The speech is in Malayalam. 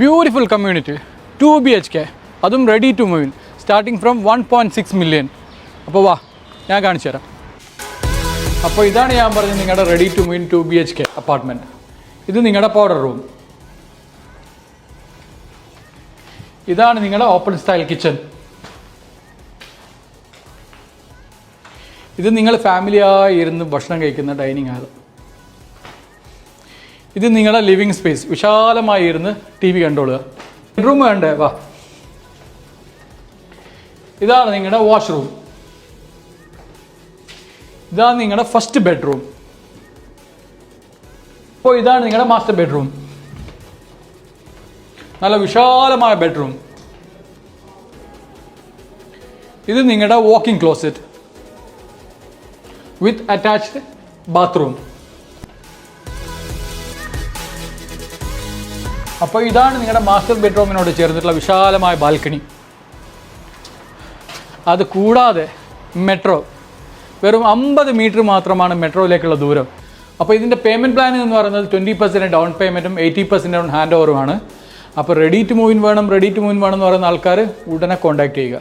ബ്യൂട്ടിഫുൾ കമ്മ്യൂണിറ്റി 2 BHK, അതും ready to move in, starting from 1.6 million. അപ്പോൾ വാ ഞാൻ കാണിച്ചു തരാം. അപ്പോൾ ഇതാണ് ഞാൻ പറഞ്ഞത് നിങ്ങളുടെ ready to move in 2 BHK apartment. ഇത് നിങ്ങളുടെ പൗഡർ റൂം. ഇതാണ് നിങ്ങളുടെ ഓപ്പൺ സ്റ്റൈൽ കിച്ചൺ. ഇത് നിങ്ങൾ ഫാമിലിയായി ഇരുന്ന് ഭക്ഷണം കഴിക്കുന്ന ഡൈനിങ് ഹാൾ. ഇത് നിങ്ങളുടെ ലിവിങ് സ്പേസ്, വിശാലമായി ഇരുന്ന് TV കണ്ടോളുക. ബെഡ്റൂം വേണ്ടേ? വാ. ഇതാണ് നിങ്ങളുടെ വാഷ്റൂം. ഇതാണ് നിങ്ങളുടെ ഫസ്റ്റ് ബെഡ്റൂം. അപ്പോൾ ഇതാണ് നിങ്ങളുടെ മാസ്റ്റർ ബെഡ്റൂം. നല്ല വിശാലമായ ബെഡ്റൂം. ഇത് നിങ്ങളുടെ വാക്കിംഗ് ക്ലോസറ്റ് വിത്ത് അറ്റാച്ച്ഡ് ബാത്റൂം. അപ്പോൾ ഇതാണ് നിങ്ങളുടെ മാസ്റ്റർ ബെഡ്റൂമിനോട് ചേർന്നിട്ടുള്ള വിശാലമായ ബാൽക്കണി. അത് കൂടാതെ മെട്രോ, വെറും 50 മീറ്റർ മാത്രമാണ് മെട്രോയിലേക്കുള്ള ദൂരം. അപ്പോൾ ഇതിൻ്റെ പേയ്മെൻറ്റ് പ്ലാൻ എന്ന് പറയുന്നത് 20% ഡൗൺ പേയ്മെൻറ്റും 80% ഹാൻഡ് ഓവറുമാണ്. അപ്പോൾ റെഡി ടു മൂവ് ഇൻ വേണം എന്ന് പറയുന്ന ആൾക്കാർ ഉടനെ കോൺടാക്ട് ചെയ്യുക.